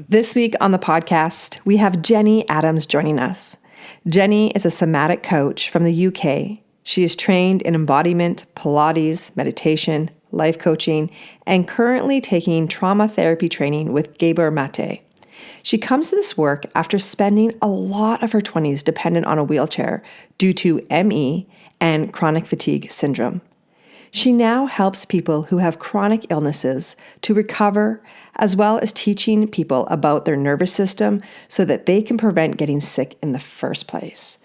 This week on the podcast, we have Jenny Adams joining us. Jenny is a somatic coach from the UK. She is trained in embodiment, Pilates, meditation, life coaching, and currently taking trauma therapy training with Gabor Mate. She comes to this work after spending a lot of her 20s dependent on a wheelchair due to ME and chronic fatigue syndrome. She now helps people who have chronic illnesses to recover, as well as teaching people about their nervous system so that they can prevent getting sick in the first place.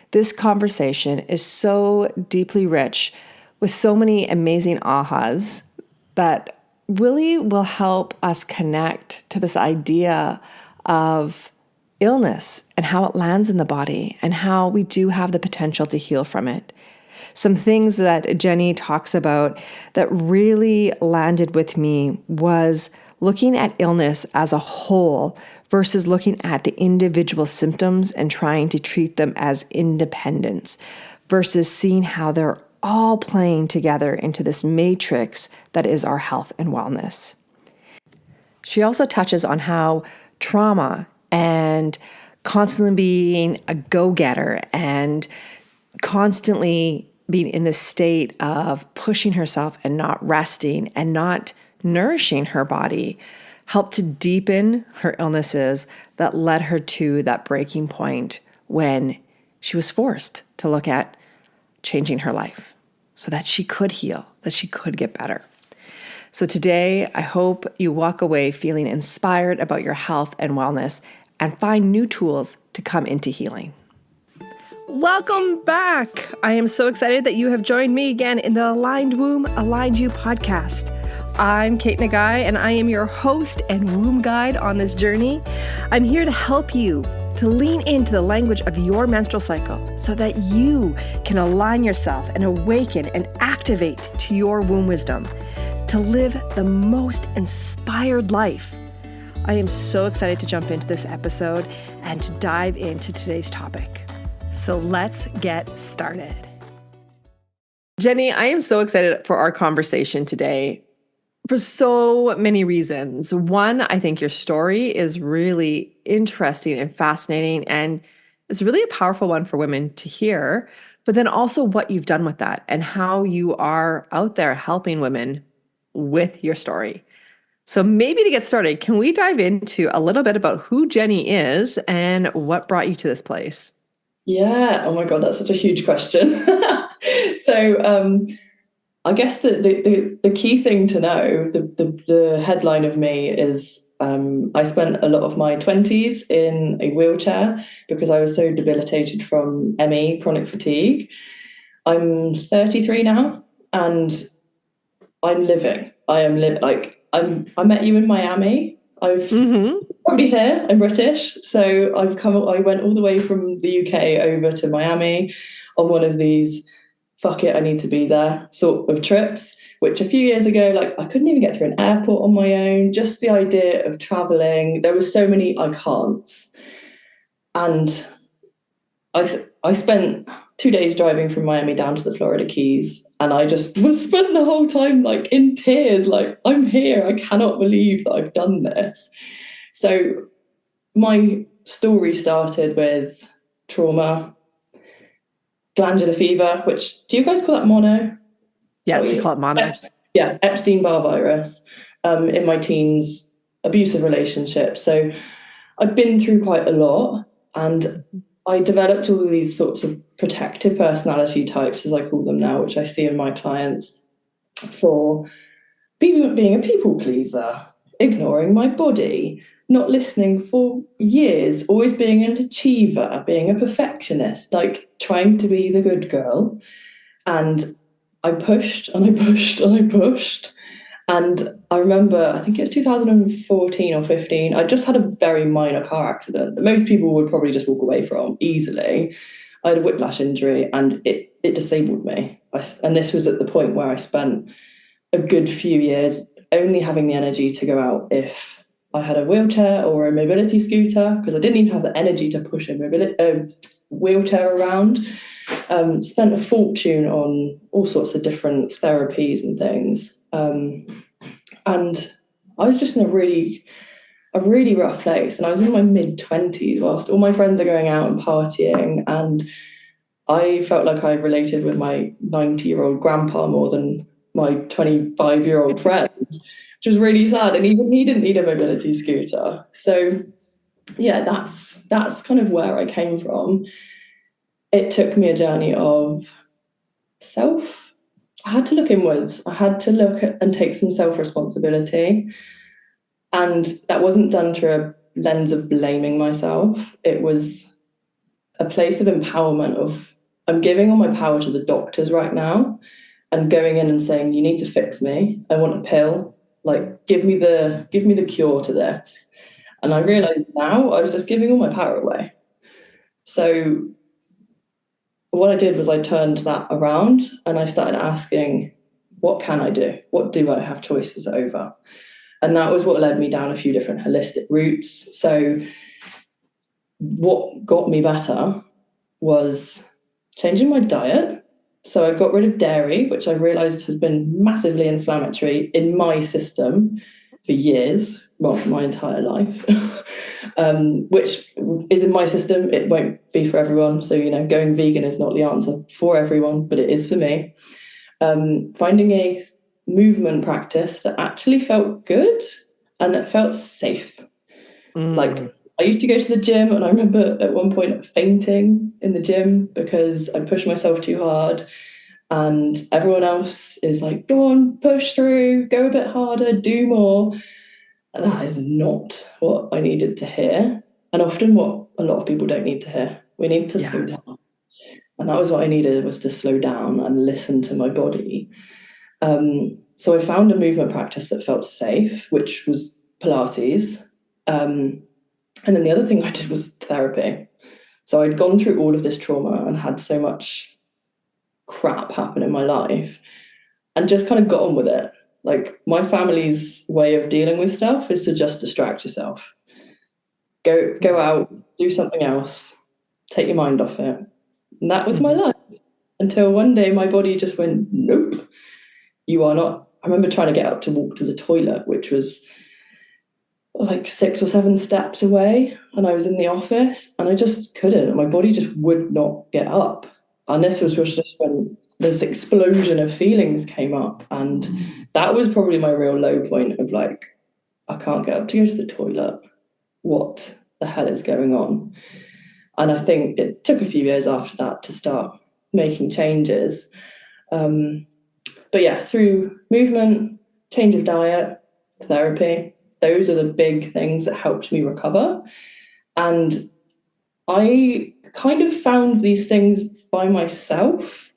This conversation is so deeply rich with so many amazing ahas that really will help us connect to this idea of illness and how it lands in the body and how we do have the potential to heal from it. Some things that Jenny talks about that really landed with me was looking at illness as a whole versus looking at the individual symptoms and trying to treat them as independents versus seeing how they're all playing together into this matrix that is our health and wellness. She also touches on how trauma and constantly being a go-getter and constantly being in this state of pushing herself and not resting and not nourishing her body helped to deepen her illnesses that led her to that breaking point when she was forced to look at changing her life so that she could heal, that she could get better. So today, I hope you walk away feeling inspired about your health and wellness and find new tools to come into healing. Welcome back. I am so excited that you have joined me again in the Aligned Womb, Aligned You podcast. I'm Kate Nagai, and I am your host and womb guide on this journey. I'm here to help you to lean into the language of your menstrual cycle so that you can align yourself and awaken and activate to your womb wisdom to live the most inspired life. I am so excited to jump into this episode and to dive into today's topic. So let's get started. Jenny, I am so excited for our conversation today for so many reasons. One, I think your story is really interesting and fascinating, and it's really a powerful one for women to hear, but then also what you've done with that and how you are out there helping women with your story. So maybe to get started, can we dive into a little bit about who Jenny is and what brought you to this place? Yeah. Oh my God, that's such a huge question. So I guess the key thing to know, the headline of me is I spent a lot of my 20s in a wheelchair because I was so debilitated from ME, chronic fatigue. I'm 33 now and I'm living. I met you in Miami. I've probably here. I'm British, so I went all the way from the UK over to Miami on one of these fuck it, I need to be there sort of trips, which a few years ago, I couldn't even get through an airport on my own. Just the idea of traveling, there were so many I can'ts. And I spent 2 days driving from Miami down to the Florida Keys, and I just was spent the whole time in tears, I'm here, I cannot believe that I've done this. So my story started with trauma, glandular fever, which, do you guys call that mono? Yes, we call it mono. Yeah, Epstein-Barr virus, in my teens, abusive relationships. So I've been through quite a lot, and I developed all of these sorts of protective personality types, as I call them now, which I see in my clients, for being a people pleaser, ignoring my body, not listening for years, always being an achiever, being a perfectionist, trying to be the good girl. And I pushed and I pushed and I pushed. And I remember, I think it was 2014 or 15, I just had a very minor car accident that most people would probably just walk away from easily. I had a whiplash injury and it disabled me. And this was at the point where I spent a good few years only having the energy to go out if I had a wheelchair or a mobility scooter, because I didn't even have the energy to push a wheelchair around. Spent a fortune on all sorts of different therapies and things. And I was just in a really a really rough place. And I was in my mid-20s whilst all my friends are going out and partying. And I felt like I related with my 90-year-old grandpa more than my 25-year-old friends, which was really sad. And even he didn't need a mobility scooter. So yeah, that's kind of where I came from. It took me a journey of self. I had to look inwards. I had to look at and take some self-responsibility. And that wasn't done through a lens of blaming myself. It was a place of empowerment of I'm giving all my power to the doctors right now and going in and saying, you need to fix me. I want a pill. Like give me the cure to this. And I realized now I was just giving all my power away. So what I did was I turned that around and I started asking, what can I do? What do I have choices over? And that was what led me down a few different holistic routes. So what got me better was changing my diet. So I got rid of dairy, which I realized has been massively inflammatory in my system for years, well, for my entire life, which is in my system. It won't be for everyone. So, going vegan is not the answer for everyone, but it is for me. Finding a movement practice that actually felt good and that felt safe. Like I used to go to the gym and I remember at one point fainting in the gym because I pushed myself too hard and everyone else is like, go on, push through, go a bit harder, do more. And that is not what I needed to hear. And often what a lot of people don't need to hear. We need to slow down. And that was what I needed, was to slow down and listen to my body. So I found a movement practice that felt safe, which was Pilates. And then the other thing I did was therapy. So I'd gone through all of this trauma and had so much crap happen in my life and just kind of got on with it. Like my family's way of dealing with stuff is to just distract yourself. Go out, do something else, take your mind off it. And that was my life until one day my body just went, nope, you are not. I remember trying to get up to walk to the toilet, which was like 6 or 7 steps away, and I was in the office and I just couldn't. My body just would not get up. And this was just when this explosion of feelings came up. And that was probably my real low point of like, I can't get up to go to the toilet. What the hell is going on? And I think it took a few years after that to start making changes. But yeah, through movement, change of diet, therapy, those are the big things that helped me recover. And I kind of found these things by myself.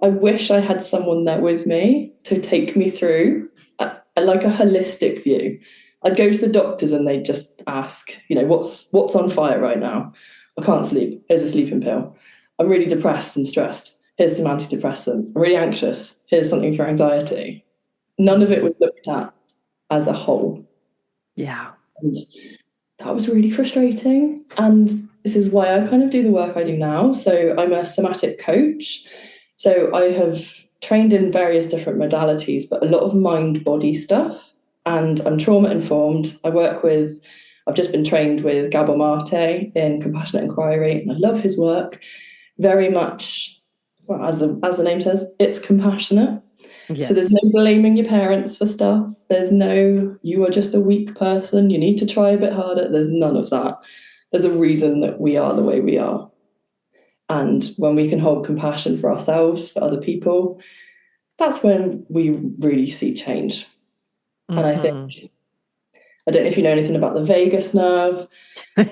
I wish I had someone there with me to take me through like a holistic view. I'd go to the doctors and they'd just ask, what's on fire right now? I can't sleep. Here's a sleeping pill. I'm really depressed and stressed. Here's some antidepressants. I'm really anxious. Here's something for anxiety. None of it was looked at as a whole. Yeah. And that was really frustrating. And this is why I kind of do the work I do now. So I'm a somatic coach. So I have trained in various different modalities, but a lot of mind-body stuff. And I'm trauma-informed. I've just been trained with Gabor Mate in compassionate inquiry, and I love his work very much. Well, as the name says, it's compassionate. Yes. So there's no blaming your parents for stuff. There's no, you are just a weak person, you need to try a bit harder. There's none of that. There's a reason that we are the way we are. And when we can hold compassion for ourselves, for other people, that's when we really see change. And I think, I don't know if you know anything about the vagus nerve.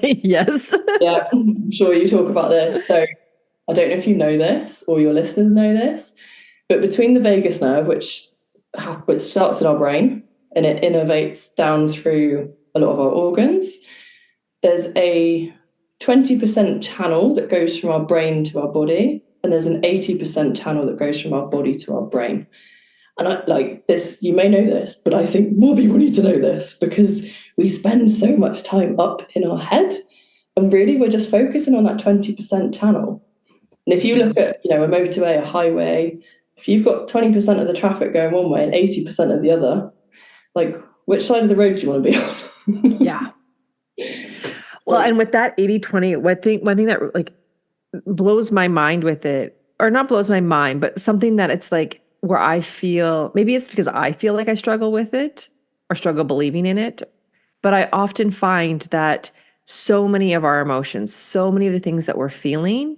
Yes. Yeah, I'm sure you talk about this. So I don't know if you know this or your listeners know this, but between the vagus nerve, which starts in our brain and it innervates down through a lot of our organs, there's a 20% channel that goes from our brain to our body, and there's an 80% channel that goes from our body to our brain. And I like this, you may know this, but I think more people need to know this because we spend so much time up in our head and really we're just focusing on that 20% channel. And if you look at, a motorway, a highway, if you've got 20% of the traffic going one way and 80% of the other, like which side of the road do you want to be on? Yeah. Well, So and with that 80/20, one thing that like blows my mind with it, or not blows my mind, but something that it's like where I feel, maybe it's because I feel like I struggle with it or struggle believing in it, but I often find that so many of our emotions, so many of the things that we're feeling,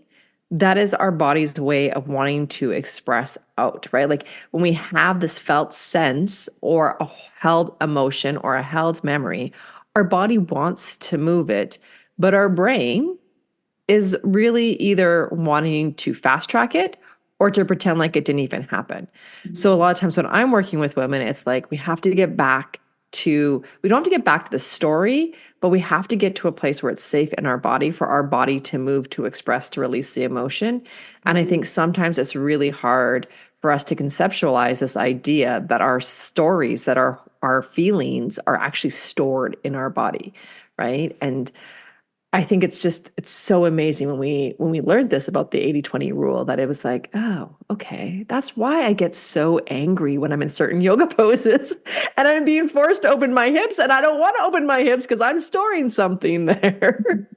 that is our body's way of wanting to express out, right? Like when we have this felt sense or a held emotion or a held memory, our body wants to move it, but our brain is really either wanting to fast track it or to pretend like it didn't even happen. So a lot of times when I'm working with women, it's like we have to get back to, we don't have to get back to the story, but we have to get to a place where it's safe in our body for our body to move, to express, to release the emotion. And I think sometimes it's really hard for us to conceptualize this idea that our stories, that our feelings are actually stored in our body, right? And I think it's so amazing when we learned this about the 80/20 rule, that it was like, oh, okay, that's why I get so angry when I'm in certain yoga poses and I'm being forced to open my hips and I don't want to open my hips because I'm storing something there.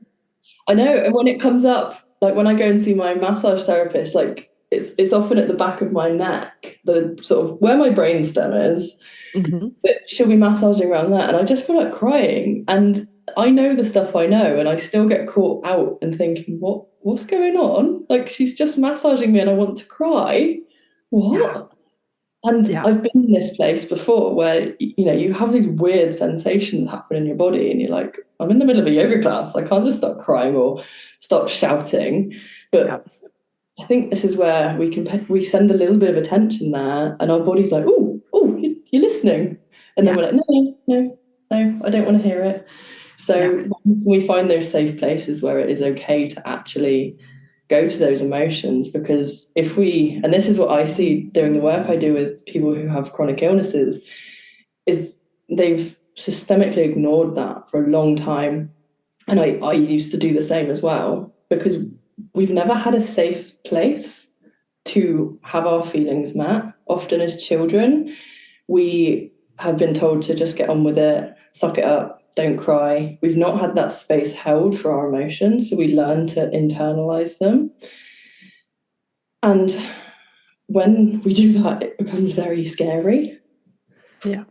I know, and when it comes up, like when I go and see my massage therapist, like it's often at the back of my neck, the sort of where my brainstem is, Mhm. but she'll be massaging around that, and I just feel like crying. And I know the stuff I know, and I still get caught out and thinking, what's going on? Like she's just massaging me, and I want to cry. Yeah. What? And Yeah. I've been in this place before where, you know, you have these weird sensations happen in your body and you're like, I'm in the middle of a yoga class. I can't just stop crying or stop shouting. Yeah. But I think this is where we send a little bit of attention there and our body's like, you're listening. And then Yeah. we're like, no, I don't want to hear it. Yeah. So we find those safe places where it is okay to actually go to those emotions, because if we, and this is what I see doing the work I do with people who have chronic illnesses, is they've systemically ignored that for a long time. And I used to do the same as well, because we've never had a safe place to have our feelings met. Often as children, we have been told to just get on with it, suck it up, don't cry. We've not had that space held for our emotions, so we learn to internalize them. And when we do that, it becomes very scary. Yeah.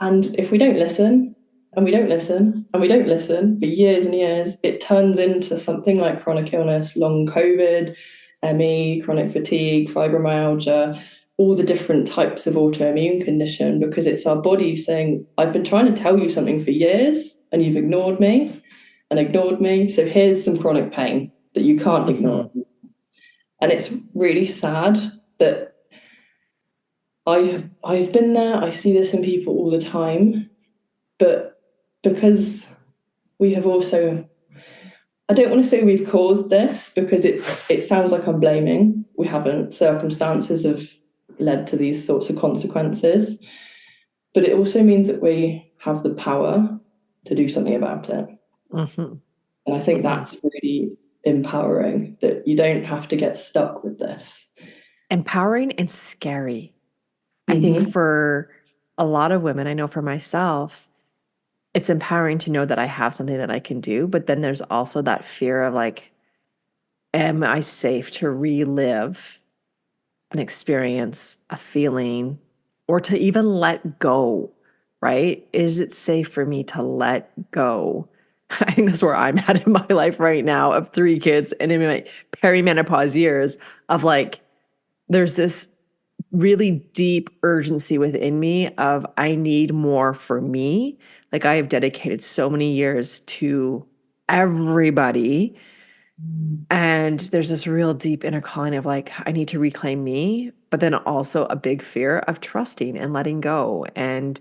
And if we don't listen, and we don't listen, and we don't listen for years and years, it turns into something like chronic illness, long COVID, ME, chronic fatigue, fibromyalgia, all the different types of autoimmune condition, because it's our body saying, I've been trying to tell you something for years, and you've ignored me and ignored me. So here's some chronic pain that you can't ignore. Mhm. And it's really sad that I've been there. I see this in people all the time, but because we have also, I don't want to say we've caused this, because it sounds like I'm blaming. We haven't. Circumstances have led to these sorts of consequences, but it also means that we have the power to do something about it. Mhm. And I think Mhm. that's really empowering, that you don't have to get stuck with this. Empowering and scary. I think Mm-hmm. for a lot of women, I know for myself, it's empowering to know that I have something that I can do. But then there's also that fear of like, am I safe to relive an experience, a feeling, or to even let go, right? Is it safe for me to let go? I think that's where I'm at in my life right now of 3 kids and in my perimenopause years of like, there's this really deep urgency within me of I need more for me. Like I have dedicated so many years to everybody. And there's this real deep inner calling of like, I need to reclaim me, but then also a big fear of trusting and letting go. And,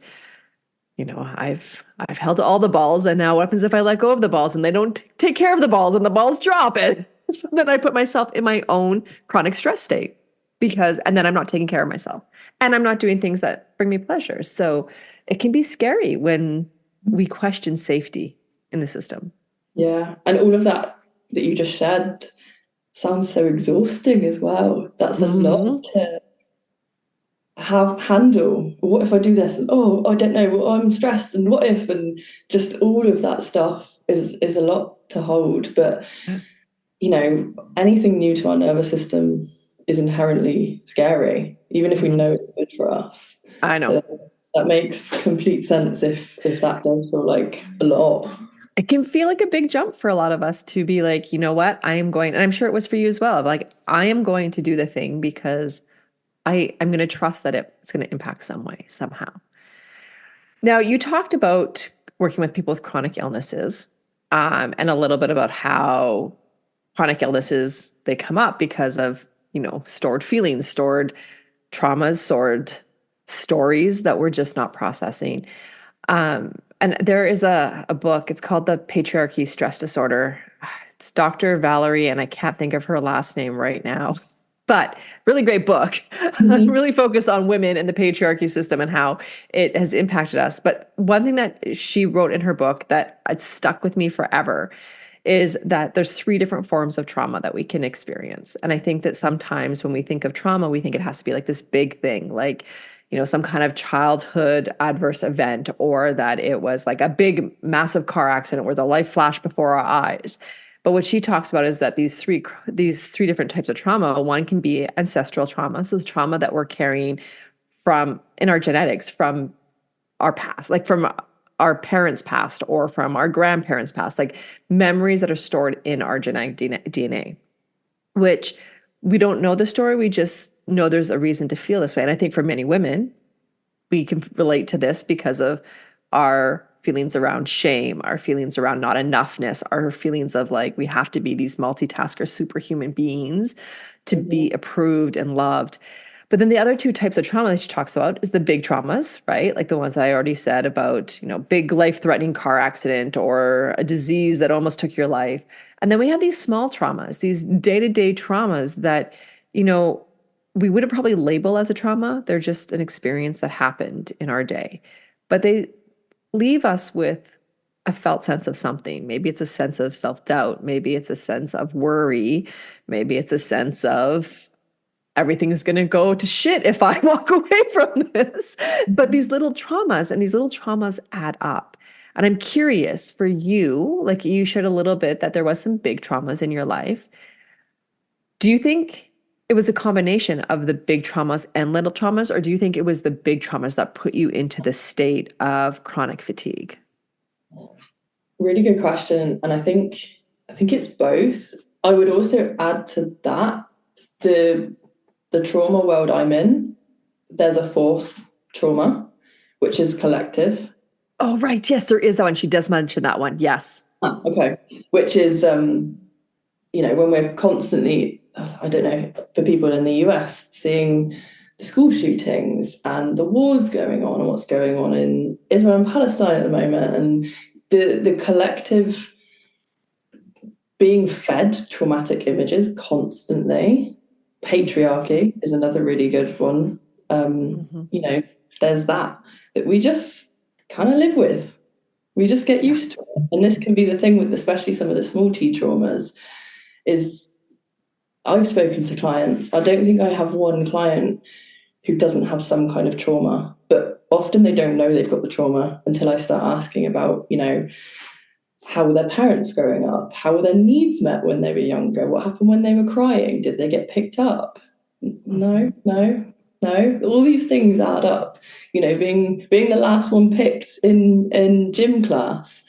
you know, I've held all the balls, and now what happens if I let go of the balls and they don't take care of the balls and the balls drop it? So then I put myself in my own chronic stress state and then I'm not taking care of myself and I'm not doing things that bring me pleasure. So it can be scary when we question safety in the system. Yeah. And all of that you just shared sounds so exhausting as well. That's a lot Hmm. to handle. What if I do this? And, oh, I don't know. Well, I'm stressed, and what if? And just all of that stuff is a lot to hold. But anything new to our nervous system is inherently scary, even if we know it's good for us. I know. So that makes complete sense if that does feel like a lot. It can feel like a big jump for a lot of us to be like, you know what, I am going, and I'm sure it was for you as well. Like, I am going to do the thing because I'm going to trust that it's going to impact some way, somehow. Now, you talked about working with people with chronic illnesses, and a little bit about how chronic illnesses, they come up because of, stored feelings, stored traumas, stored stories that we're just not processing. And there is a book, it's called The Patriarchy Stress Disorder. It's Dr. Valerie, and I can't think of her last name right now, but really great book. Really focus on women and the patriarchy system and how it has impacted us. But one thing that she wrote in her book that it's stuck with me forever is that there's 3 different forms of trauma that we can experience. And I think that sometimes when we think of trauma, we think it has to be like this big thing, like, some kind of childhood adverse event, or that it was like a big, massive car accident where the life flashed before our eyes. But what she talks about is that these three different types of trauma, one can be ancestral trauma. So it's trauma that we're carrying from in our genetics from our past, like from our parents' past or from our grandparents' past, like memories that are stored in our genetic DNA, which we don't know the story. We just know there's a reason to feel this way. And I think for many women, we can relate to this because of our feelings around shame, our feelings around not enoughness, our feelings of like, we have to be these multitasker superhuman beings to be approved and loved. But then the other 2 types of trauma that she talks about is the big traumas, right? Like the ones I already said about, big life-threatening car accident or a disease that almost took your life. And then we have these small traumas, these day-to-day traumas that, we wouldn't probably label as a trauma. They're just an experience that happened in our day. But they leave us with a felt sense of something. Maybe it's a sense of self-doubt. Maybe it's a sense of worry. Maybe it's a sense of everything's going to go to shit if I walk away from this. But these little traumas add up. And I'm curious for you, like you shared a little bit that there was some big traumas in your life. Do you think it was a combination of the big traumas and little traumas, or do you think it was the big traumas that put you into the state of chronic fatigue? Really good question. And I think it's both. I would also add to that the trauma world I'm in, there's a 4th trauma, which is collective. Oh, right. Yes, there is that one. She does mention that one. Yes. Okay. Which is, when we're constantly, I don't know, for people in the US, seeing the school shootings and the wars going on and what's going on in Israel and Palestine at the moment, and the collective being fed traumatic images constantly. Patriarchy is another really good one. There's that we just kind of live with. We just get used to it. And this can be the thing with especially some of the small T traumas is I've spoken to clients. I don't think I have one client who doesn't have some kind of trauma, but often they don't know they've got the trauma until I start asking about, how were their parents growing up? How were their needs met when they were younger? What happened when they were crying? Did they get picked up? No. All these things add up. Being the last one picked in gym class,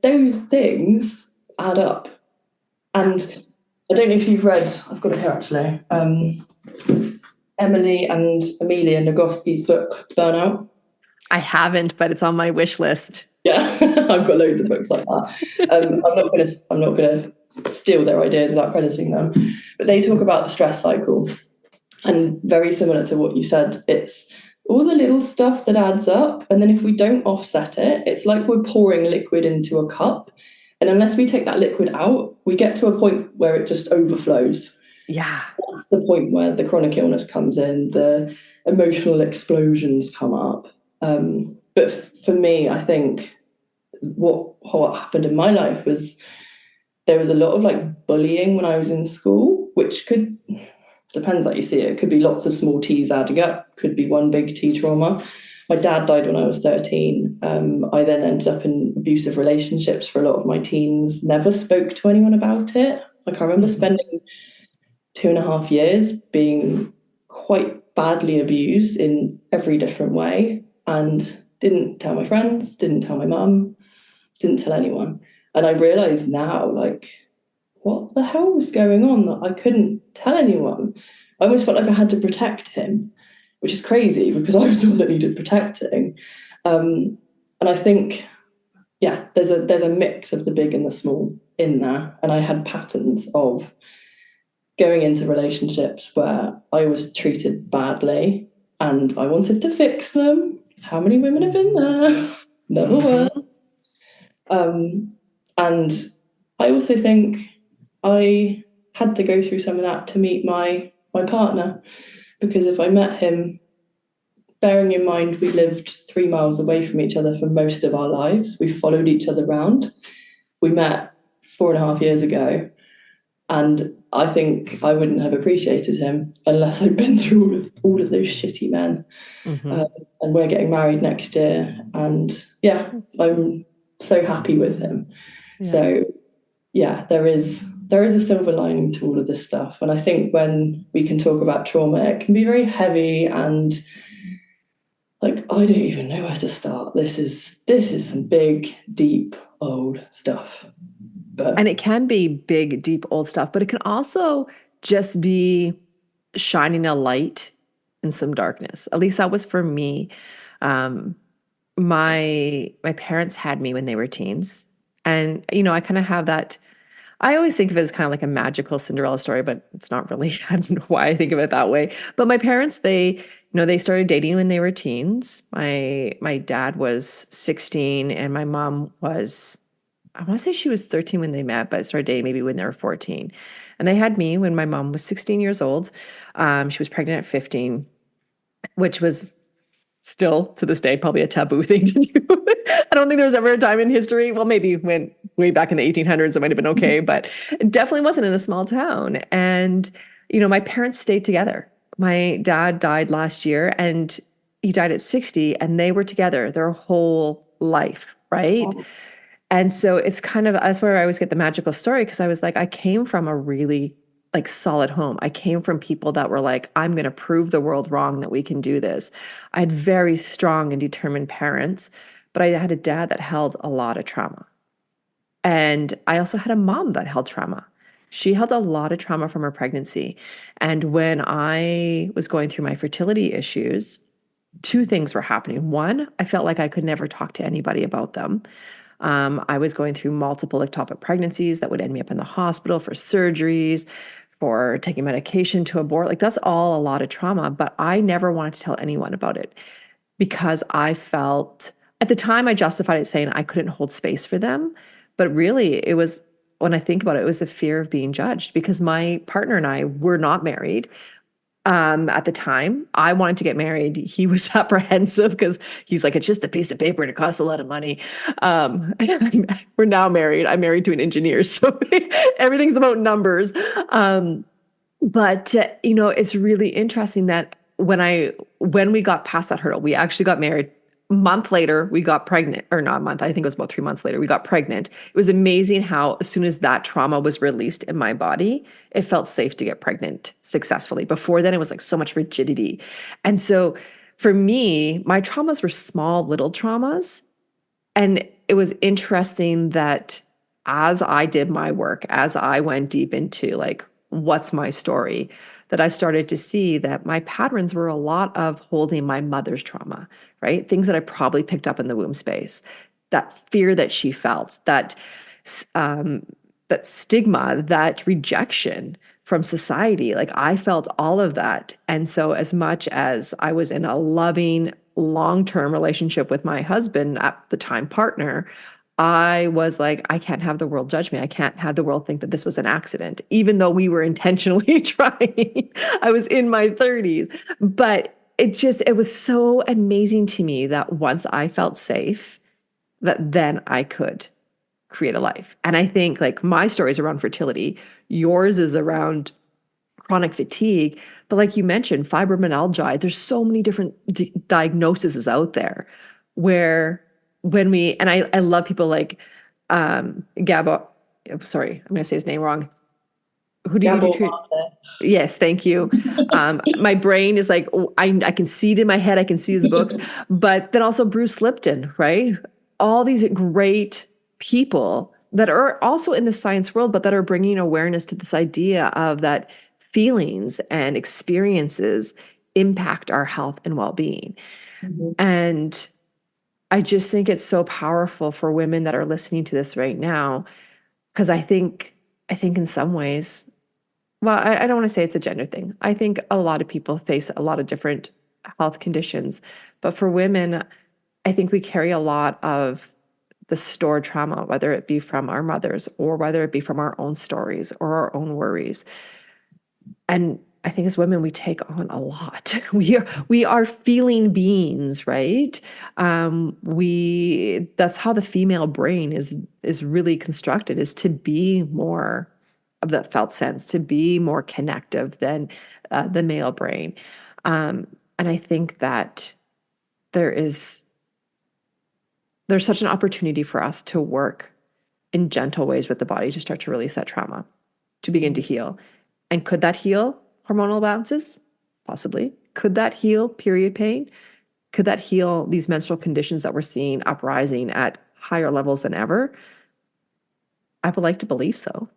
those things add up. And I don't know if you've read, I've got it here actually, Emily and Amelia Nagoski's book, Burnout. I haven't, but it's on my wish list. Yeah, I've got loads of books like that. I'm not gonna steal their ideas without crediting them, but they talk about the stress cycle, and very similar to what you said, it's all the little stuff that adds up, and then if we don't offset it, it's like we're pouring liquid into a cup, and unless we take that liquid out, we get to a point where it just overflows. Yeah, that's the point where the chronic illness comes in, the emotional explosions come up. But for me, I think what happened in my life was there was a lot of like bullying when I was in school, which could depends how you see it. It could be lots of small T's adding up, could be one big T trauma. My dad died when I was 13. I then ended up in abusive relationships for a lot of my teens, never spoke to anyone about it. Like, I remember spending 2.5 years being quite badly abused in every different way, and didn't tell my friends, didn't tell my mum, didn't tell anyone. And I realize now, like, what the hell was going on that I couldn't tell anyone? I almost felt like I had to protect him, which is crazy because I was the one that needed protecting. And I think, yeah, there's a mix of the big and the small in there. And I had patterns of going into relationships where I was treated badly and I wanted to fix them. How many women have been there? Never once. And I also think I had to go through some of that to meet my partner, because if I met him, bearing in mind we lived 3 miles away from each other for most of our lives, we followed each other around. We met 4.5 years ago, and I think I wouldn't have appreciated him unless I'd been through all of those shitty men. And we're getting married next year, and yeah, I'm so happy with him. Yeah. So yeah, there is a silver lining to all of this stuff. And I think when we can talk about trauma, it can be very heavy and like, I don't even know where to start. This is some big, deep, old stuff. And it can be big, deep, old stuff, but it can also just be shining a light in some darkness. At least that was for me. My parents had me when they were teens. And, I kind of have that. I always think of it as kind of like a magical Cinderella story, but it's not really. I don't know why I think of it that way. But my parents, they started dating when they were teens. My dad was 16 and my mom was, I want to say she was 13 when they met, but started dating maybe when they were 14. And they had me when my mom was 16 years old. She was pregnant at 15, which was still to this day probably a taboo thing to do. I don't think there was ever a time in history, well, maybe when way back in the 1800s, it might have been okay, but it definitely wasn't in a small town. And, my parents stayed together. My dad died last year and he died at 60 and they were together their whole life, right? Oh. And so it's kind of, that's where I always get the magical story, because I was like, I came from a really like solid home. I came from people that were like, I'm going to prove the world wrong that we can do this. I had very strong and determined parents, but I had a dad that held a lot of trauma. And I also had a mom that held trauma. She held a lot of trauma from her pregnancy. And when I was going through my fertility issues, two things were happening. One, I felt like I could never talk to anybody about them. I was going through multiple ectopic pregnancies that would end me up in the hospital for surgeries, for taking medication to abort. Like, that's all a lot of trauma, but I never wanted to tell anyone about it because I felt, at the time I justified it saying I couldn't hold space for them. But really it was, when I think about it, it was the fear of being judged, because my partner and I were not married. At the time, I wanted to get married. He was apprehensive because he's like, it's just a piece of paper and it costs a lot of money. We're now married. I'm married to an engineer, so everything's about numbers. But it's really interesting that when we got past that hurdle, we actually got married. A month later, we got pregnant, or not a month, I think it was about 3 months later, we got pregnant. It was amazing how as soon as that trauma was released in my body, it felt safe to get pregnant successfully. Before then, it was like so much rigidity. And so for me, my traumas were small, little traumas. And it was interesting that as I did my work, as I went deep into like, what's my story, that I started to see that my patterns were a lot of holding my mother's trauma, right? Things that I probably picked up in the womb space, that fear that she felt, that stigma, that rejection from society. Like, I felt all of that. And so as much as I was in a loving, long-term relationship with my husband, at the time partner, I was like, I can't have the world judge me. I can't have the world think that this was an accident, even though we were intentionally trying. I was in my 30s. But it was so amazing to me that once I felt safe, that then I could create a life. And I think like my story is around fertility. Yours is around chronic fatigue. But like you mentioned, fibromyalgia, there's so many different diagnoses out there where and I love people like Gabo, sorry, I'm going to say his name wrong. Who do you Gabor treat? Mate. Yes, thank you. My brain is like, oh, I can see it in my head. I can see his books, but then also Bruce Lipton, right? All these great people that are also in the science world, but that are bringing awareness to this idea of that feelings and experiences impact our health and well-being. Mhm. And I just think it's so powerful for women that are listening to this right now, because I think in some ways, well, I don't want to say it's a gender thing. I think a lot of people face a lot of different health conditions, but for women, I think we carry a lot of the stored trauma, whether it be from our mothers or whether it be from our own stories or our own worries. And I think as women, we take on a lot. We are feeling beings, right? We That's how the female brain is really constructed, is to be more of that felt sense, to be more connective than the male brain. And I think that there's such an opportunity for us to work in gentle ways with the body to start to release that trauma, to begin to heal. And could that heal hormonal imbalances? Possibly. Could that heal period pain? Could that heal these menstrual conditions that we're seeing uprising at higher levels than ever? I would like to believe so.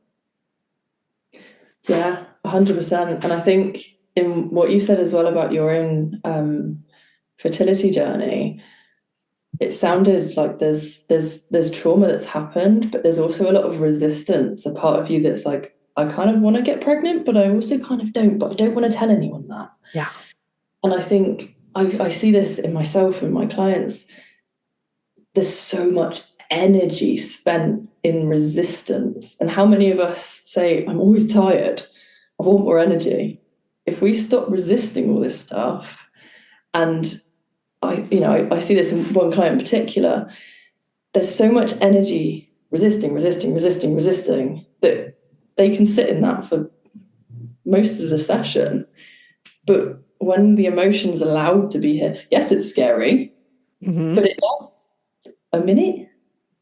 Yeah, 100%. And I think in what you said as well about your own fertility journey, it sounded like there's trauma that's happened, but there's also a lot of resistance, a part of you that's like, I kind of want to get pregnant, but I also kind of don't, but I don't want to tell anyone that. Yeah. And I think I see this in myself and my clients. There's so much energy spent in resistance. And how many of us say, I'm always tired, I want more energy? If we stop resisting all this stuff, and I see this in one client in particular, there's so much energy resisting that they can sit in that for most of the session. But when the emotion's allowed to be here, yes, it's scary, but it lasts a minute,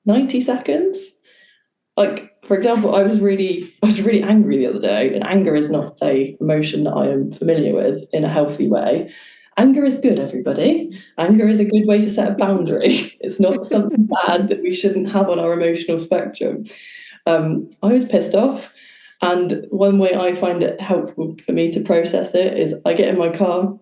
90 seconds. Like, for example, I was really angry the other day, and anger is not a emotion that I am familiar with in a healthy way. Anger is good, everybody. Anger is a good way to set a boundary. It's not something bad that we shouldn't have on our emotional spectrum. I was pissed off, and one way I find it helpful for me to process it is I get in my car,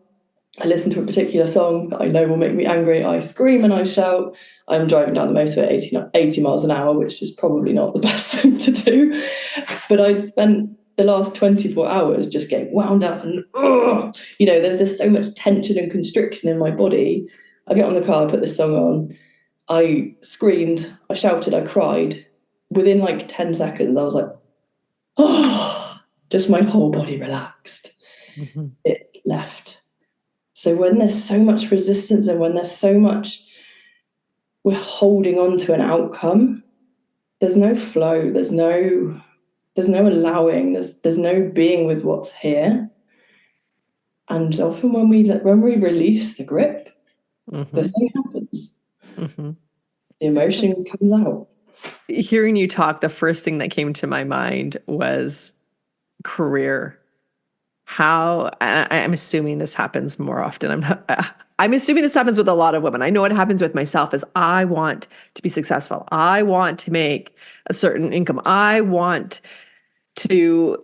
I listen to a particular song that I know will make me angry. I scream and I shout. I'm driving down the motorway at 80 miles an hour, which is probably not the best thing to do. But I'd spent the last 24 hours just getting wound up and, there's just so much tension and constriction in my body. I get on the car, I put this song on. I screamed, I shouted, I cried. Within like 10 seconds, I was like, oh, just my whole body relaxed. Mm-hmm. It left. So when there's so much resistance and when there's so much we're holding on to an outcome, there's no flow, there's no allowing, there's no being with what's here. And often when we release the grip, the thing happens. The emotion comes out. Hearing you talk, the first thing that came to my mind was career. I'm assuming this happens more often. I'm assuming this happens with a lot of women. I know it happens with myself, is I want to be successful. I want to make a certain income. I want to,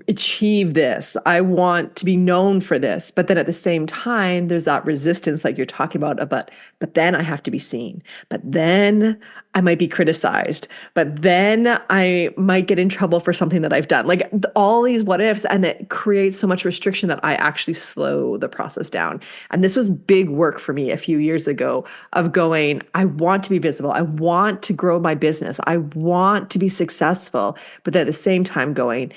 achieve this. I want to be known for this. But then at the same time, there's that resistance like you're talking about, but then I have to be seen. But then I might be criticized. But then I might get in trouble for something that I've done. Like all these what ifs, and it creates so much restriction that I actually slow the process down. And this was big work for me a few years ago of going, I want to be visible. I want to grow my business. I want to be successful. But at the same time going,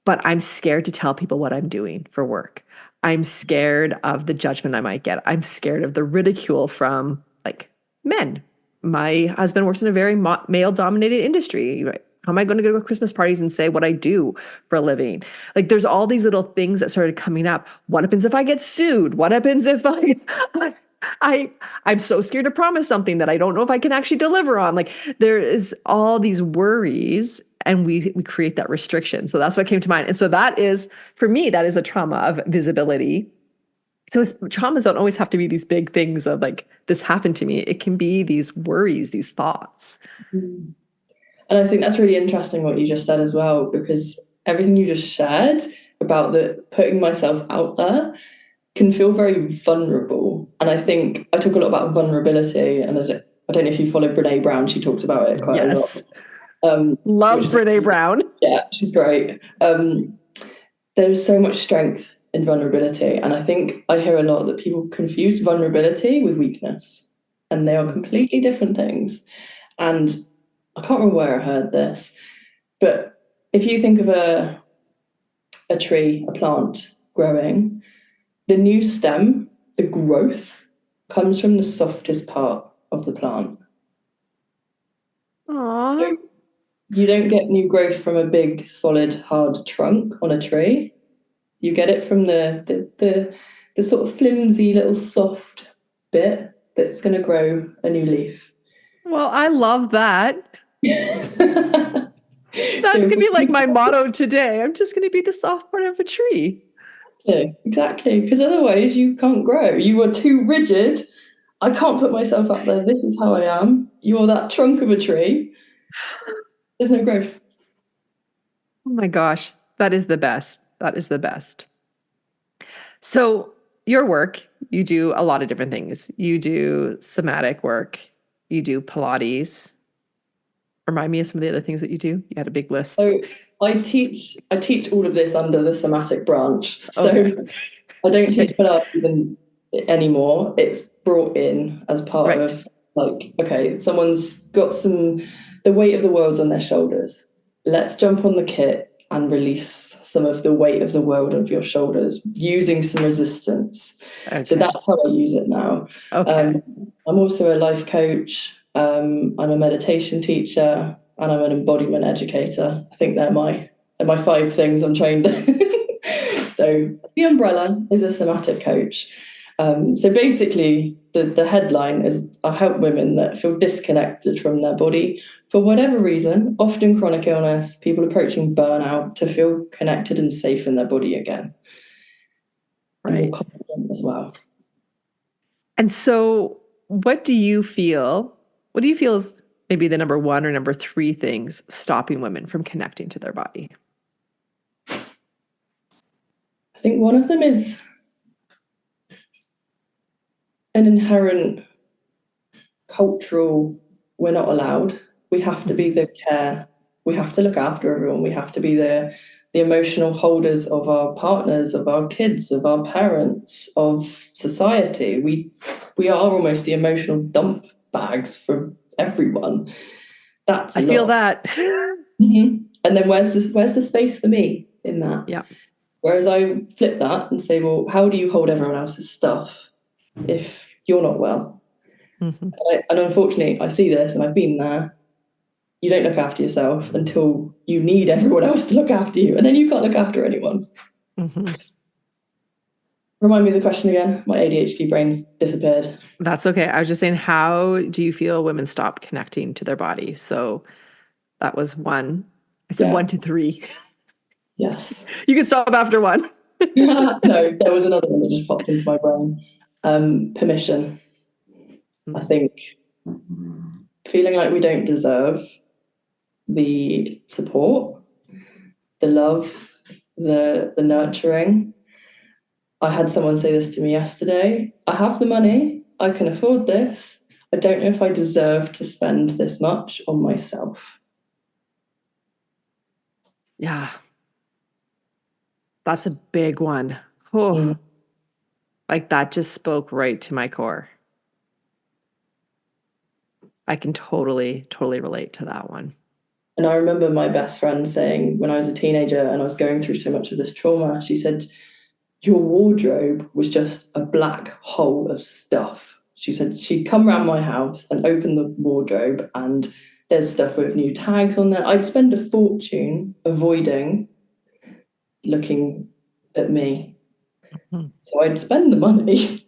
but I'm scared to tell people what I'm doing for work. I'm scared of the judgment I might get. I'm scared of the ridicule from like men. My husband works in a very male dominated industry. How am I going to go to Christmas parties and say what I do for a living? Like there's all these little things that started coming up. What happens if I get sued? What happens if I'm so scared to promise something that I don't know if I can actually deliver on? Like there is all these worries and we create that restriction. So that's what came to mind. And so that is, for me, that is a trauma of visibility. So traumas don't always have to be these big things of like, this happened to me. It can be these worries, these thoughts. And I think that's really interesting what you just said as well, because everything you just shared about the putting myself out there can feel very vulnerable. And I think I talk a lot about vulnerability, and I don't know if you follow Brene Brown, she talks about it quite a lot. Love Brene Brown. Yeah, she's great. There's so much strength in vulnerability. And I think I hear a lot that people confuse vulnerability with weakness, and they are completely different things. And I can't remember where I heard this, but if you think of a tree, a plant growing, the new stem, the growth, comes from the softest part of the plant. Aww. So you don't get new growth from a big, solid, hard trunk on a tree. You get it from the sort of flimsy little soft bit that's going to grow a new leaf. Well, I love that. That's going to be like my motto today. I'm just going to be the soft part of a tree. Exactly. Because otherwise you can't grow. You are too rigid. I can't put myself up there. This is how I am. You're that trunk of a tree. There's no growth. Oh my gosh. That is the best. That is the best. So your work, you do a lot of different things. You do somatic work. You do Pilates. Remind me of some of the other things that you do. You had a big list. So I teach all of this under the somatic branch. So I don't teach Pilates anymore. It's brought in as part of like, okay, someone's got the weight of the world's on their shoulders. Let's jump on the kit and release some of the weight of the world of your shoulders using some resistance. Okay. So that's how I use it now. Okay. I'm also a life coach. I'm a meditation teacher, and I'm an embodiment educator. I think they're my 5 things I'm trained in. So the umbrella is a somatic coach. So basically, the headline is I help women that feel disconnected from their body for whatever reason, often chronic illness, people approaching burnout, to feel connected and safe in their body again. Right. And more confident as well. And so what do you feel is maybe the number 1 or number 3 things stopping women from connecting to their body? I think one of them is an inherent cultural, we're not allowed. We have to be the care. We have to look after everyone. We have to be the emotional holders of our partners, of our kids, of our parents, of society. We are almost the emotional dump bags for everyone. I feel that. Mm-hmm. And then where's the space for me in that? Yeah. Whereas I flip that and say, well, how do you hold everyone else's stuff if you're not well? Mm-hmm. And unfortunately, I see this, and I've been there. You don't look after yourself until you need everyone else to look after you, and then you can't look after anyone. Mm-hmm. Remind me of the question again. My ADHD brain's disappeared. That's okay. I was just saying, how do you feel women stop connecting to their body? So that was 1. I said 1 to 3. Yes. You can stop after 1. No, there was another one that just popped into my brain. Permission. I think feeling like we don't deserve the support, the love, the nurturing. I had someone say this to me yesterday. I have the money. I can afford this. I don't know if I deserve to spend this much on myself. Yeah. That's a big one. Oh, like that just spoke right to my core. I can totally relate to that one. And I remember my best friend saying when I was a teenager and I was going through so much of this trauma, she said, your wardrobe was just a black hole of stuff. She said she'd come around my house and open the wardrobe and There's stuff with new tags on there. I'd spend a fortune avoiding looking at me. Mhm. So I'd spend the money,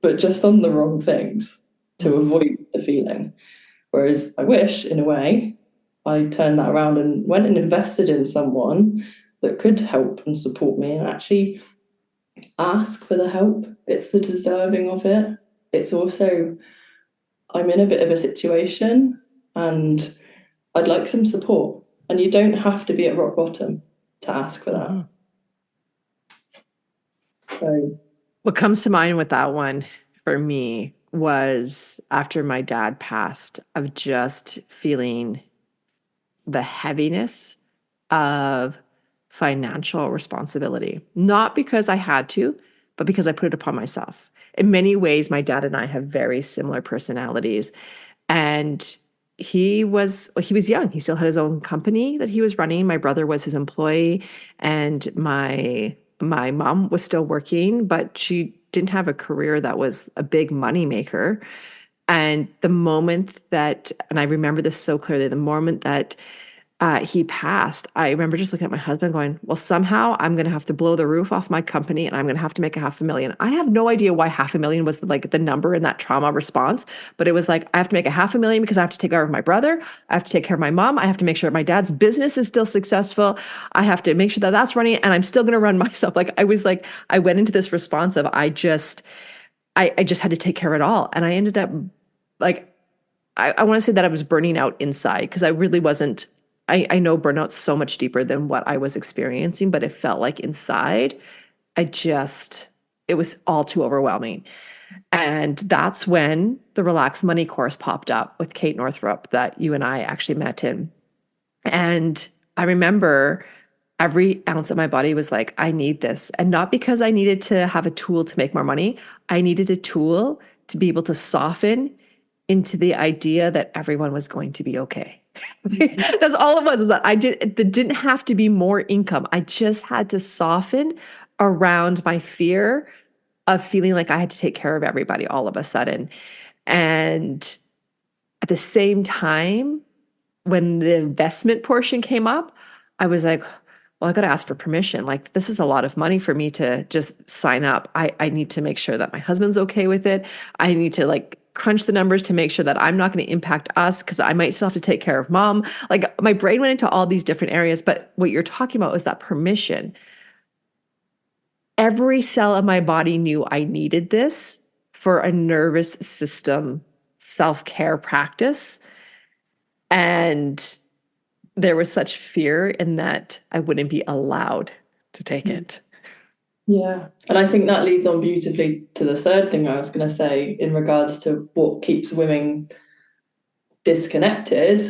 but just on the wrong things to Mhm. avoid the feeling. Whereas I wish, in a way, I turned that around and went and invested in someone that could help and support me and actually ask for the help. It's the deserving of it. It's also, I'm in a bit of a situation and I'd like some support. And you don't have to be at rock bottom to ask for that. Mhm. So, What comes to mind with that one for me was after my dad passed, of just feeling the heaviness of financial responsibility, not because I had to, but because I put it upon myself. In many ways, my dad and I have very similar personalities. And he was young. He still had his own company that he was running. My brother was his employee, and my mom was still working, but she didn't have a career that was a big money maker. And the moment that, and I remember this so clearly, the moment that he passed, I remember just looking at my husband going, well, somehow I'm going to have to blow the roof off my company and I'm going to have to make $500,000. I have no idea why 500,000 was like the number in that trauma response, but it was like, I have to make $500,000 because I have to take care of my brother. I have to take care of my mom. I have to make sure my dad's business is still successful. I have to make sure that that's running and I'm still going to run myself. I went into this response of, I just had to take care of it all. And I ended up like, I want to say that I was burning out inside because I really wasn't. I know burnout's so much deeper than what I was experiencing, but it felt like inside, it was all too overwhelming. And that's when the Relax Money course popped up with Kate Northrup that you and I actually met in. And I remember every ounce of my body was like, I need this. And not because I needed to have a tool to make more money, I needed a tool to be able to soften into the idea that everyone was going to be okay. That's all it was, is that it didn't have to be more income. I just had to soften around my fear of feeling like I had to take care of everybody all of a sudden. And at the same time, when the investment portion came up, I was like, well, I got to ask for permission. Like, this is a lot of money for me to just sign up. I need to make sure that my husband's okay with it. I need to like crunch the numbers to make sure that I'm not going to impact us because I might still have to take care of mom. Like, my brain went into all these different areas. But what you're talking about was that permission. Every cell of my body knew I needed this for a nervous system self-care practice. And there was such fear in that I wouldn't be allowed to take it. yeah. And I think that leads on beautifully to the third thing I was going to say in regards to what keeps women disconnected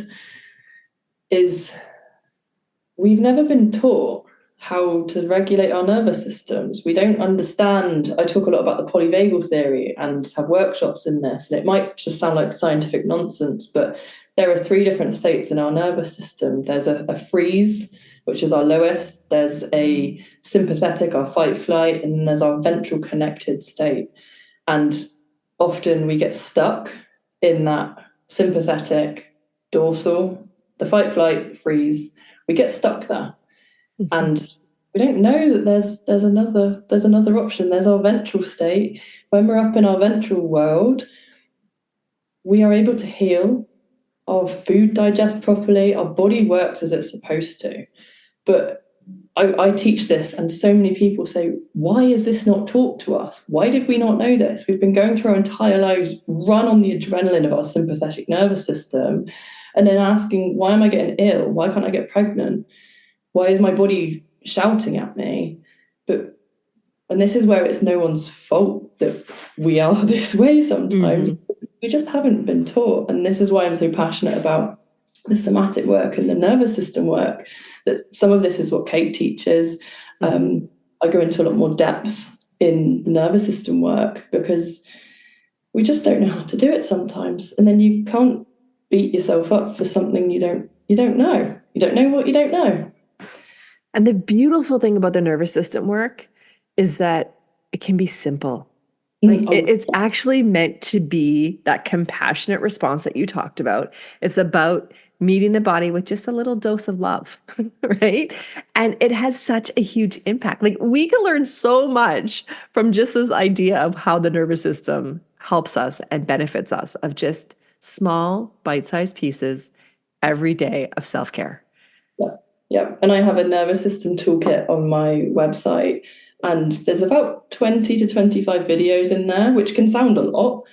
is we've never been taught how to regulate our nervous systems. We don't understand. I talk a lot about the polyvagal theory and have workshops in this, and it might just sound like scientific nonsense, but there are three different states in our nervous system. There's a freeze, which is our lowest, there's a sympathetic, our fight flight, and then there's our ventral connected state. And often we get stuck in that sympathetic, dorsal, the fight flight, freeze. We get stuck there, Mhm. and we don't know that there's another option. There's our ventral state. When we're up in our ventral world, we are able to heal. Our food digests properly. Our body works as it's supposed to. But I teach this, and so many people say, why is this not taught to us? Why did we not know this? We've been going through our entire lives run on the adrenaline of our sympathetic nervous system, and then asking, why am I getting ill? Why can't I get pregnant? Why is my body shouting at me? And this is where it's no one's fault that we are this way sometimes. Mhm. We just haven't been taught. And this is why I'm so passionate about the somatic work and the nervous system work. That some of this is what Kate teaches. I go into a lot more depth in the nervous system work because we just don't know how to do it sometimes. And then you can't beat yourself up for something you don't know. You don't know what you don't know. And the beautiful thing about the nervous system work is that it can be simple. Like, it's actually meant to be that compassionate response that you talked about. It's about meeting the body with just a little dose of love, right? And it has such a huge impact. Like we can learn so much from just this idea of how the nervous system helps us and benefits us of just small bite-sized pieces every day of self-care. Yeah. Yeah. And I have a nervous system toolkit on my website, and there's about 20 to 25 videos in there, which can sound a lot.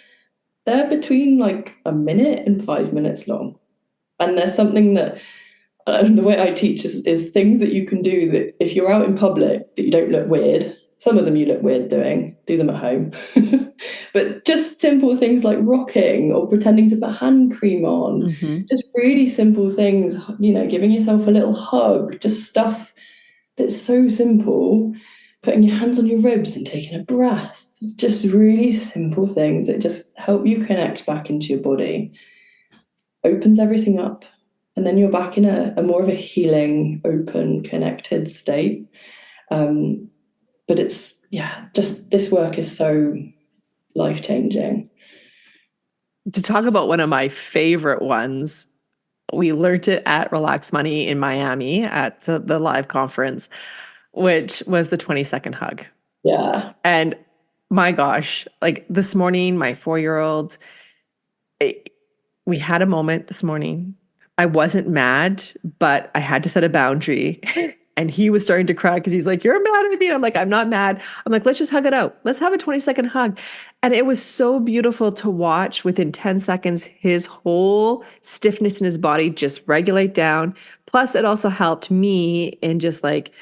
They're between like a minute and 5 minutes long. And there's something that the way I teach is things that you can do that if you're out in public that you don't look weird. Some of them you look weird doing, do them at home. But just simple things like rocking or pretending to put hand cream on, just really simple things, giving yourself a little hug, just stuff that's so simple, putting your hands on your ribs and taking a breath, just really simple things that just help you connect back into your body, opens everything up. And then you're back in a more of a healing, open, connected state. But it's, just this work is so life-changing. To talk about one of my favorite ones, we learned it at Relax Money in Miami at the live conference, which was the 20-second hug. Yeah. And my gosh, like this morning, my 4-year-old, we had a moment this morning. I wasn't mad, but I had to set a boundary. And he was starting to cry because he's like, "You're mad at me." And I'm like, "I'm not mad." I'm like, "Let's just hug it out. Let's have a 20-second hug." And it was so beautiful to watch within 10 seconds, his whole stiffness in his body just regulate down. Plus, it also helped me in just like,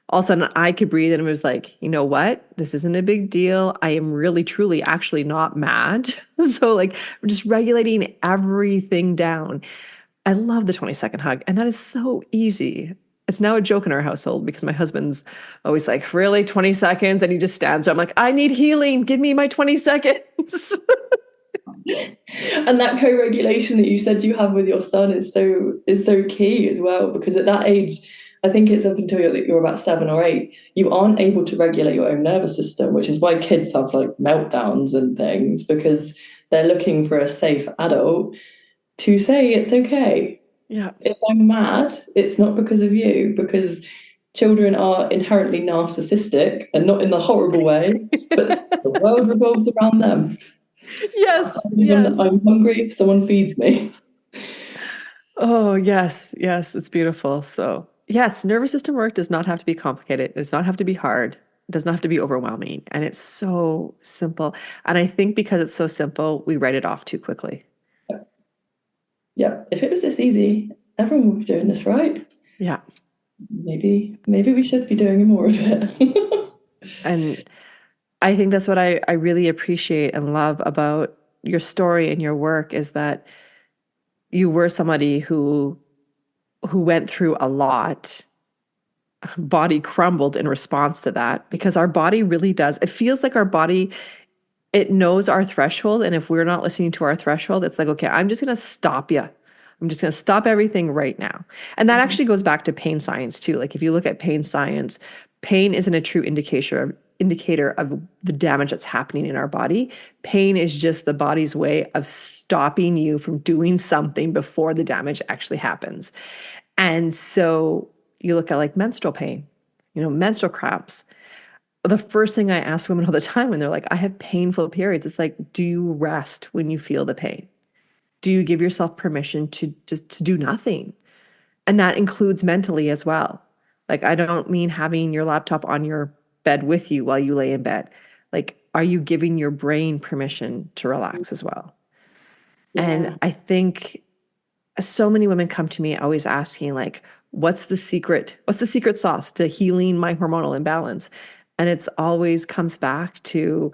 all of a sudden I could breathe and it was like, you know what? This isn't a big deal. I am really, truly actually not mad. So like, we're just regulating everything down. I love the 20-second hug. And that is so easy. It's now a joke in our household because my husband's always like, "Really, 20 seconds?" And he just stands there. I'm like, "I need healing. Give me my 20 seconds. And that co-regulation that you said you have with your son is so key as well, because at that age, I think it's up until you're about 7 or 8, you aren't able to regulate your own nervous system, which is why kids have like meltdowns and things, because they're looking for a safe adult to say it's okay. Yeah. If I'm mad, it's not because of you, because children are inherently narcissistic, and not in the horrible way, but the world revolves around them. Yes. When Yes. I'm hungry, someone feeds me. Oh, yes. Yes. It's beautiful. So, yes, nervous system work does not have to be complicated. It does not have to be hard. It does not have to be overwhelming. And it's so simple. And I think because it's so simple, we write it off too quickly. Yeah, if it was this easy, everyone would be doing this, right? Yeah. Maybe we should be doing more of it. And I think that's what I really appreciate and love about your story and your work is that you were somebody who went through a lot. Body crumbled in response to that because our body really does. It feels like our body, it knows our threshold. And if we're not listening to our threshold, it's like, okay, I'm just going to stop you. I'm just going to stop everything right now. And that actually goes back to pain science too. Like if you look at pain science, pain isn't a true indicator of the damage that's happening in our body. Pain is just the body's way of stopping you from doing something before the damage actually happens. And so you look at like menstrual pain, menstrual cramps. The first thing I ask women all the time when they're like, "I have painful periods," it's like, do you rest when you feel the pain? Do you give yourself permission to do nothing? And that includes mentally as well. Like, I don't mean having your laptop on your bed with you while you lay in bed. Like, are you giving your brain permission to relax as well? Yeah. And I think so many women come to me always asking like, what's the secret sauce to healing my hormonal imbalance? And it's always comes back to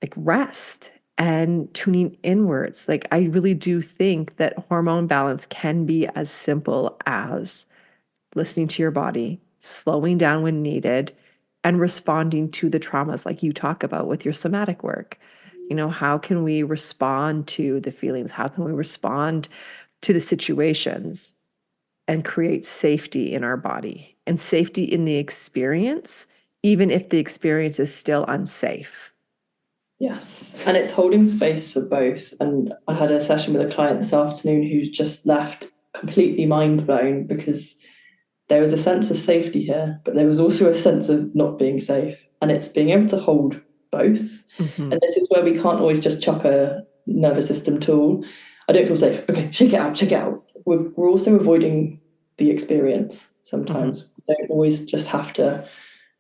like rest and tuning inwards. Like I really do think that hormone balance can be as simple as listening to your body, slowing down when needed, and responding to the traumas like you talk about with your somatic work. How can we respond to the feelings? How can we respond to the situations and create safety in our body and safety in the experience, even if the experience is still unsafe? Yes, and it's holding space for both. And I had a session with a client this afternoon who's just left completely mind blown, because there was a sense of safety here, but there was also a sense of not being safe. And it's being able to hold both. Mm-hmm. And this is where we can't always just chuck a nervous system tool. I don't feel safe. Okay, shake it out, shake it out. We're also avoiding the experience sometimes. Mm-hmm. We don't always just have to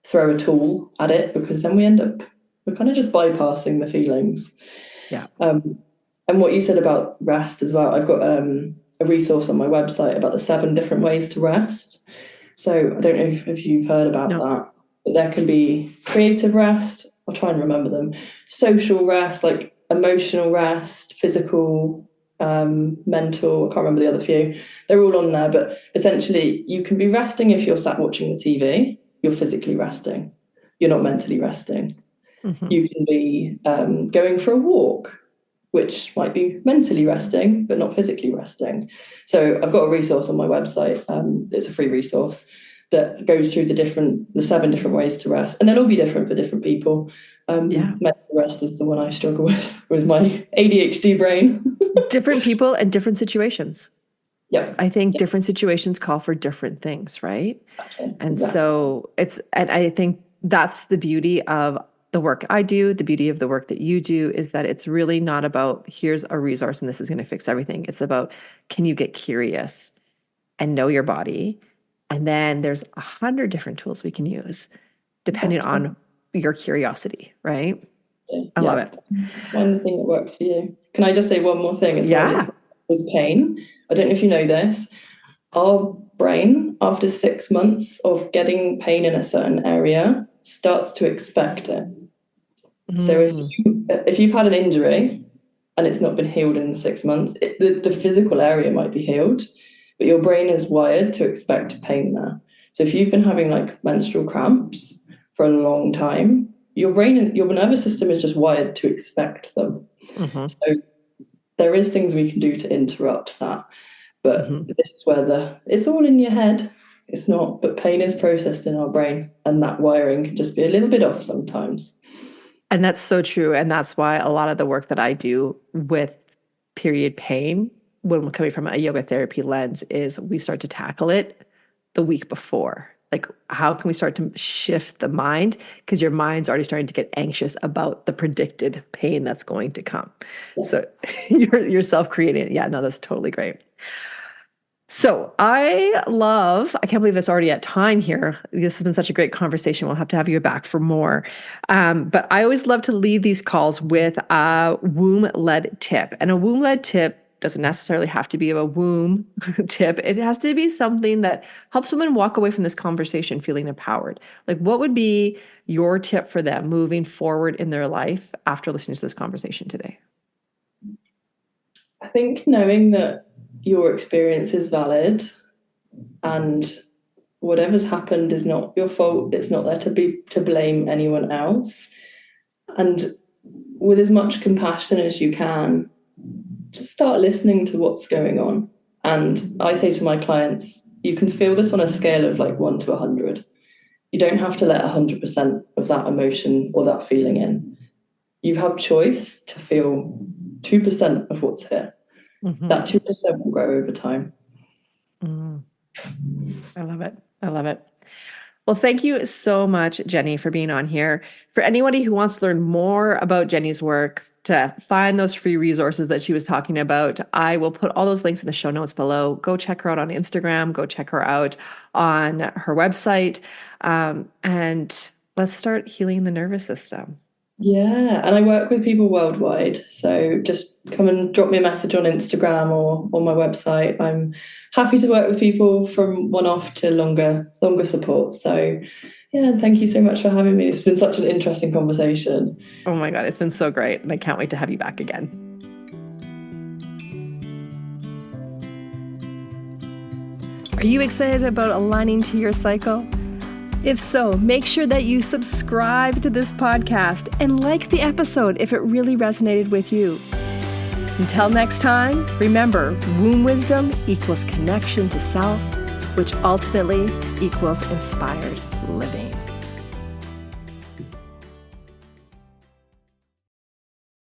throw a tool at it, because then we're kind of just bypassing the feelings. Yeah. And what you said about rest as well, I've got a resource on my website about the 7 different ways to rest. So I don't know if you've heard about that, but there can be creative rest. I'll try and remember them. Social rest, like emotional rest, physical, mental. I can't remember the other few. They're all on there, but essentially you can be resting if you're sat watching the TV. You're physically resting. You're not mentally resting. Mm-hmm. You can be going for a walk, which might be mentally resting, but not physically resting. So I've got a resource on my website. It's a free resource that goes through the 7 different ways to rest. And they'll all be different for different people. Mental rest is the one I struggle with my ADHD brain. Different people and different situations. Yeah. I think different situations call for different things, right? Okay, and exactly. So and I think that's the beauty of the work I do, the beauty of the work that you do, is that it's really not about here's a resource and this is going to fix everything. It's about, can you get curious and know your body? And then there's 100 different tools we can use depending on your curiosity, right? I love it. Find the thing that works for you. Can I just say one more thing as well? With pain, I don't know if you know this, our brain, after 6 months of getting pain in a certain area, starts to expect it. So if you've had an injury and it's not been healed in 6 months, the physical area might be healed, but your brain is wired to expect pain there. So if you've been having like menstrual cramps for a long time, your brain and your nervous system is just wired to expect them. Mm-hmm. So there is things we can do to interrupt that. But this is where it's all in your head. It's not, but pain is processed in our brain, and that wiring can just be a little bit off sometimes. And that's so true. And that's why a lot of the work that I do with period pain, when we're coming from a yoga therapy lens, is we start to tackle it the week before. Like, how can we start to shift the mind? Because your mind's already starting to get anxious about the predicted pain that's going to come. Yeah. So you're self-creating it. Yeah, no, that's totally great. So I can't believe it's already at time here. This has been such a great conversation. We'll have to have you back for more. But I always love to lead these calls with a womb-led tip. And a womb-led tip doesn't necessarily have to be a womb tip. It has to be something that helps women walk away from this conversation feeling empowered. Like, what would be your tip for them moving forward in their life after listening to this conversation today? I think knowing that your experience is valid and whatever's happened is not your fault. It's not there to blame anyone else. And with as much compassion as you can, just start listening to what's going on. And I say to my clients, you can feel this on a scale of like 1 to 100. You don't have to let 100% of that emotion or that feeling in. You have choice to feel 2% of what's here. Mm-hmm. That 2% will grow over time. I love it. I love it. Well, thank you so much, Jenny, for being on here. For anybody who wants to learn more about Jenny's work, to find those free resources that she was talking about, I will put all those links in the show notes below. Go check her out on Instagram. Go check her out on her website. And let's start healing the nervous system. Yeah, and I work with people worldwide. So just come and drop me a message on Instagram or on my website. I'm happy to work with people from one-off to longer support. So yeah, thank you so much for having me. It's been such an interesting conversation. Oh my God, it's been so great. And I can't wait to have you back again. Are you excited about aligning to your cycle? If so, make sure that you subscribe to this podcast and like the episode if it really resonated with you. Until next time, remember, womb wisdom equals connection to self, which ultimately equals inspired living.